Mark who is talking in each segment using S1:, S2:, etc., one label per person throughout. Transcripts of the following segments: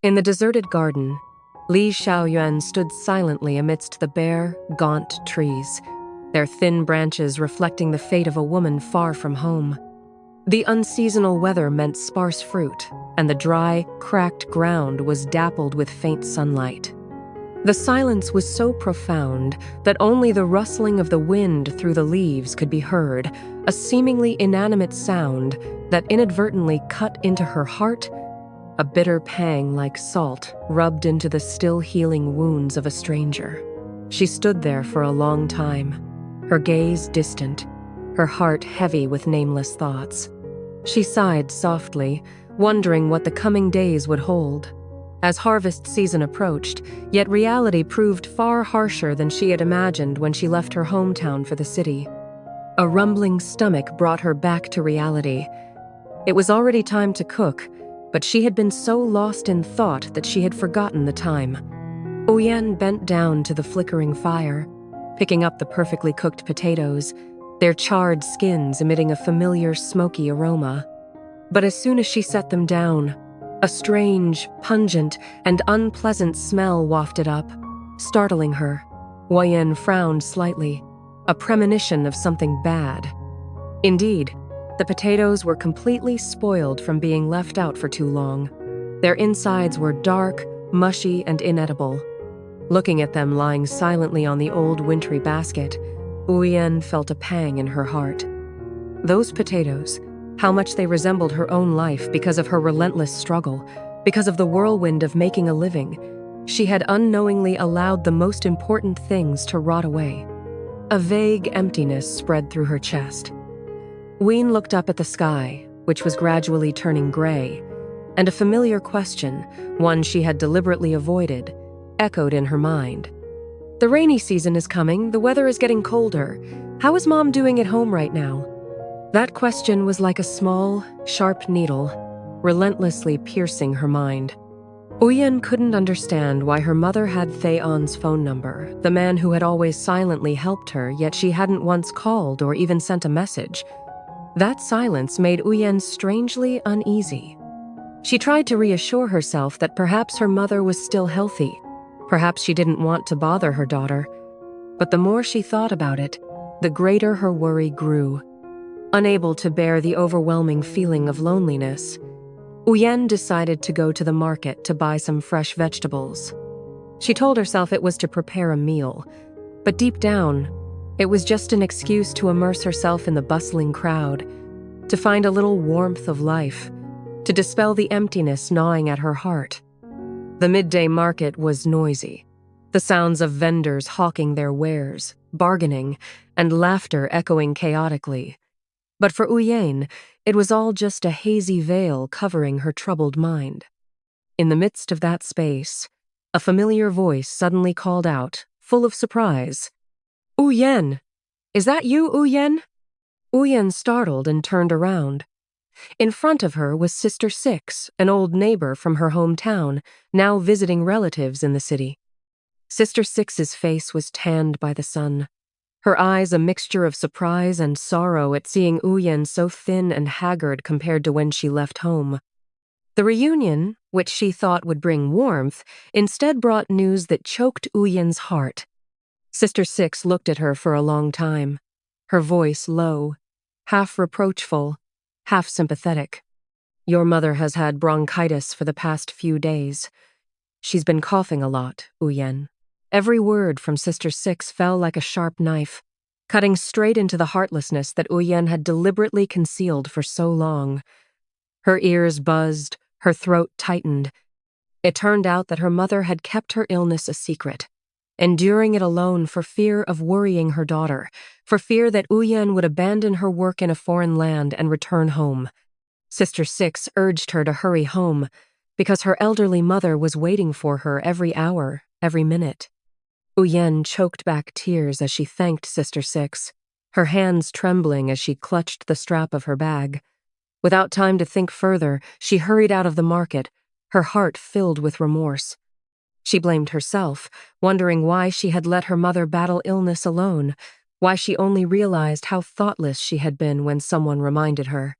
S1: In the deserted garden, Li Xiaoyuan stood silently amidst the bare, gaunt trees, their thin branches reflecting the fate of a woman far from home. The unseasonal weather meant sparse fruit, and the dry, cracked ground was dappled with faint sunlight. The silence was so profound that only the rustling of the wind through the leaves could be heard, a seemingly inanimate sound that inadvertently cut into her heart. A bitter pang like salt rubbed into the still healing wounds of a stranger. She stood there for a long time, her gaze distant, her heart heavy with nameless thoughts. She sighed softly, wondering what the coming days would hold. As harvest season approached, yet reality proved far harsher than she had imagined when she left her hometown for the city. A rumbling stomach brought her back to reality. It was already time to cook, but she had been so lost in thought that she had forgotten the time. Uyen bent down to the flickering fire, picking up the perfectly cooked potatoes, their charred skins emitting a familiar smoky aroma. But as soon as she set them down, a strange, pungent, and unpleasant smell wafted up, startling her. Uyen frowned slightly, a premonition of something bad. Indeed, the potatoes were completely spoiled from being left out for too long. Their insides were dark, mushy, and inedible. Looking at them lying silently on the old wintry basket, Uyen felt a pang in her heart. Those potatoes, how much they resembled her own life because of her relentless struggle, because of the whirlwind of making a living. She had unknowingly allowed the most important things to rot away. A vague emptiness spread through her chest. Uyen looked up at the sky, which was gradually turning gray, and a familiar question, one she had deliberately avoided, echoed in her mind. The rainy season is coming, the weather is getting colder. How is Mom doing at home right now? That question was like a small, sharp needle, relentlessly piercing her mind. Uyen couldn't understand why her mother had Theon's phone number, the man who had always silently helped her, yet she hadn't once called or even sent a message. That silence made Uyen strangely uneasy. She tried to reassure herself that perhaps her mother was still healthy. Perhaps she didn't want to bother her daughter. But the more she thought about it, the greater her worry grew. Unable to bear the overwhelming feeling of loneliness, Uyen decided to go to the market to buy some fresh vegetables. She told herself it was to prepare a meal, but deep down, it was just an excuse to immerse herself in the bustling crowd, to find a little warmth of life, to dispel the emptiness gnawing at her heart. The midday market was noisy, the sounds of vendors hawking their wares, bargaining, and laughter echoing chaotically. But for Uyen, it was all just a hazy veil covering her troubled mind. In the midst of that space, a familiar voice suddenly called out, full of surprise, "Uyen! Is that you, Uyen?" Uyen startled and turned around. In front of her was Sister Six, an old neighbor from her hometown, now visiting relatives in the city. Sister Six's face was tanned by the sun, her eyes a mixture of surprise and sorrow at seeing Uyen so thin and haggard compared to when she left home. The reunion, which she thought would bring warmth, instead brought news that choked Uyen's heart. Sister Six looked at her for a long time, her voice low, half reproachful, half sympathetic. "Your mother has had bronchitis for the past few days. She's been coughing a lot, Uyen." Every word from Sister Six fell like a sharp knife, cutting straight into the heartlessness that Uyen had deliberately concealed for so long. Her ears buzzed, her throat tightened. It turned out that her mother had kept her illness a secret, enduring it alone for fear of worrying her daughter, for fear that Uyen would abandon her work in a foreign land and return home. Sister Six urged her to hurry home, because her elderly mother was waiting for her every hour, every minute. Uyen choked back tears as she thanked Sister Six, her hands trembling as she clutched the strap of her bag. Without time to think further, she hurried out of the market, her heart filled with remorse. She blamed herself, wondering why she had let her mother battle illness alone, why she only realized how thoughtless she had been when someone reminded her.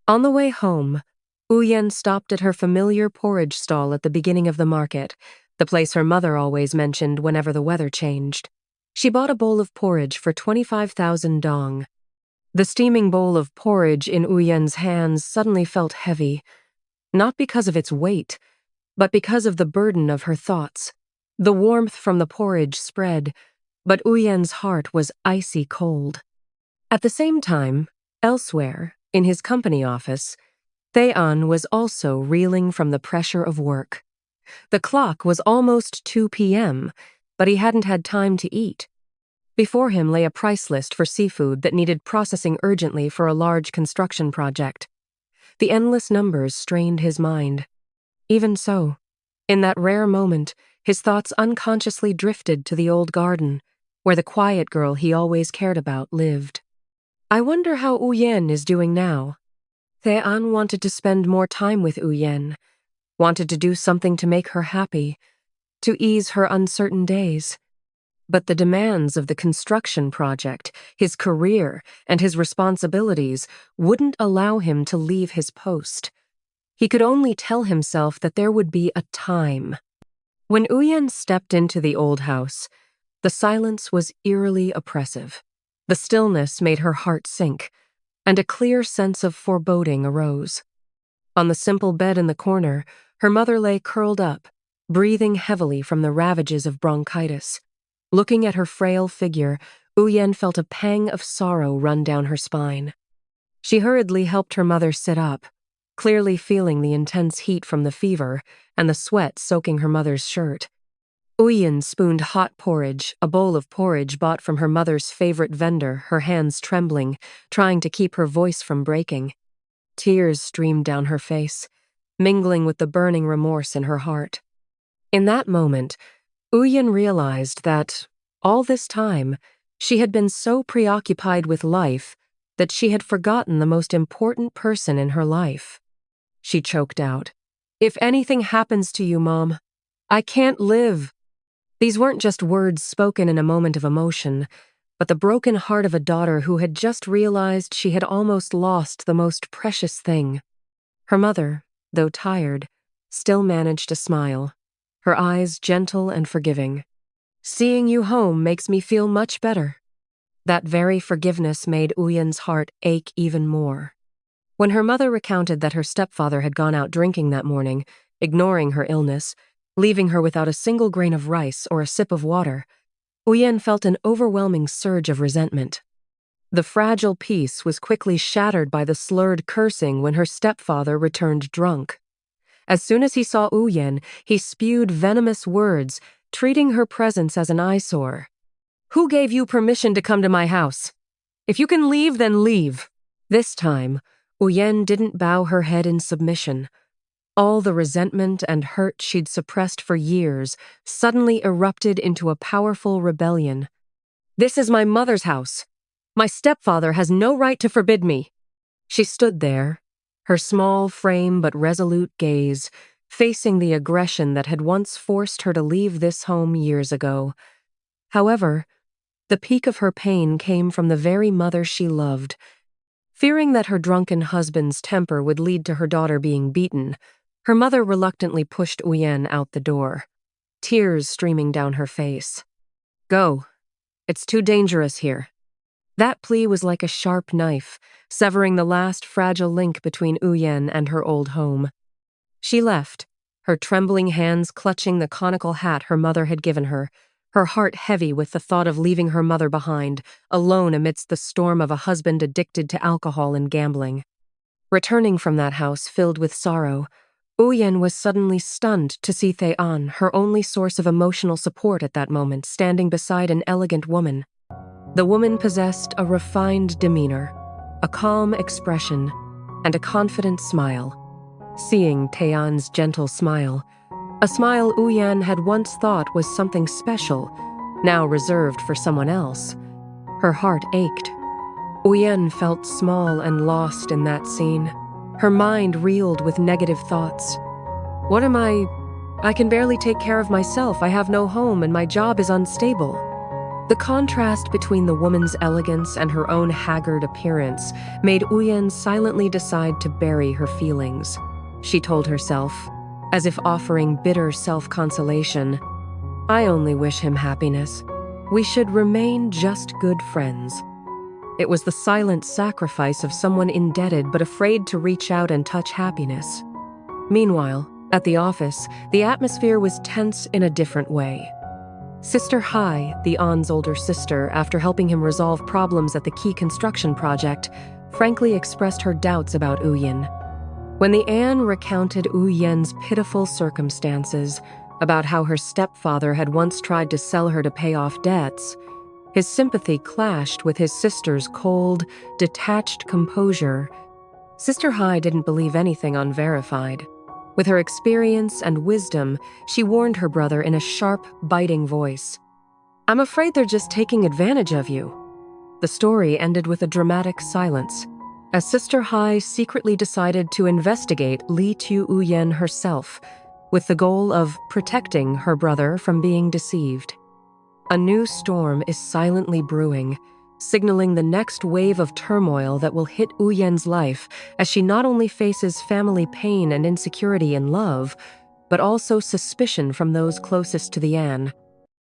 S1: On the way home, Uyen stopped at her familiar porridge stall at the beginning of the market, the place her mother always mentioned whenever the weather changed. She bought a bowl of porridge for 25,000 dong. The steaming bowl of porridge in Uyen's hands suddenly felt heavy, not because of its weight, but because of the burden of her thoughts. The warmth from the porridge spread, but Uyen's heart was icy cold. At the same time, elsewhere, in his company office, Taean was also reeling from the pressure of work. The clock was almost 2 p.m., but he hadn't had time to eat. Before him lay a price list for seafood that needed processing urgently for a large construction project. The endless numbers strained his mind. Even so, in that rare moment, his thoughts unconsciously drifted to the old garden, where the quiet girl he always cared about lived. I wonder how Uyen is doing now. Taean wanted to spend more time with Uyen, wanted to do something to make her happy, to ease her uncertain days. But the demands of the construction project, his career, and his responsibilities wouldn't allow him to leave his post. He could only tell himself that there would be a time. When Uyen stepped into the old house, the silence was eerily oppressive. The stillness made her heart sink, and a clear sense of foreboding arose. On the simple bed in the corner, her mother lay curled up, breathing heavily from the ravages of bronchitis. Looking at her frail figure, Uyen felt a pang of sorrow run down her spine. She hurriedly helped her mother sit up, clearly feeling the intense heat from the fever and the sweat soaking her mother's shirt. Uyen spooned hot porridge, a bowl of porridge bought from her mother's favorite vendor, her hands trembling, trying to keep her voice from breaking. Tears streamed down her face, mingling with the burning remorse in her heart. In that moment, Uyen realized that, all this time, she had been so preoccupied with life that she had forgotten the most important person in her life. She choked out, "If anything happens to you, Mom, I can't live." These weren't just words spoken in a moment of emotion, but the broken heart of a daughter who had just realized she had almost lost the most precious thing. Her mother, though tired, still managed to smile, her eyes gentle and forgiving. "Seeing you home makes me feel much better." That very forgiveness made Uyen's heart ache even more. When her mother recounted that her stepfather had gone out drinking that morning, ignoring her illness, leaving her without a single grain of rice or a sip of water, Uyen felt an overwhelming surge of resentment. The fragile peace was quickly shattered by the slurred cursing when her stepfather returned drunk. As soon as he saw Uyen, he spewed venomous words, treating her presence as an eyesore. "Who gave you permission to come to my house? If you can leave, then leave." This time, Uyen didn't bow her head in submission. All the resentment and hurt she'd suppressed for years suddenly erupted into a powerful rebellion. "This is my mother's house. My stepfather has no right to forbid me." She stood there, her small frame but resolute gaze, facing the aggression that had once forced her to leave this home years ago. However, the peak of her pain came from the very mother she loved. Fearing that her drunken husband's temper would lead to her daughter being beaten, her mother reluctantly pushed Uyen out the door, tears streaming down her face. "Go. It's too dangerous here." That plea was like a sharp knife, severing the last fragile link between Uyen and her old home. She left, her trembling hands clutching the conical hat her mother had given her, her heart heavy with the thought of leaving her mother behind, alone amidst the storm of a husband addicted to alcohol and gambling. Returning from that house filled with sorrow, Uyen was suddenly stunned to see Taean, her only source of emotional support at that moment, standing beside an elegant woman. The woman possessed a refined demeanor, a calm expression, and a confident smile. Seeing Taean's gentle smile, a smile Uyen had once thought was something special, now reserved for someone else, her heart ached. Uyen felt small and lost in that scene. Her mind reeled with negative thoughts. "What am I? I can barely take care of myself. I have no home and my job is unstable." The contrast between the woman's elegance and her own haggard appearance made Uyen silently decide to bury her feelings. she told herself, as if offering bitter self-consolation. I only wish him happiness. We should remain just good friends. It was the silent sacrifice of someone indebted but afraid to reach out and touch happiness. Meanwhile, at the office, the atmosphere was tense in a different way. Sister Hai, the An's older sister, after helping him resolve problems at the key construction project, frankly expressed her doubts about Uyen. When the An recounted Uyen's pitiful circumstances, about how her stepfather had once tried to sell her to pay off debts, his sympathy clashed with his sister's cold, detached composure. Sister Hai didn't believe anything unverified. With her experience and wisdom, she warned her brother in a sharp, biting voice. I'm afraid they're just taking advantage of you. The story ended with a dramatic silence, as Sister Hai secretly decided to investigate Uyen herself, with the goal of protecting her brother from being deceived. A new storm is silently brewing, signaling the next wave of turmoil that will hit Uyen's life as she not only faces family pain and insecurity in love, but also suspicion from those closest to the An.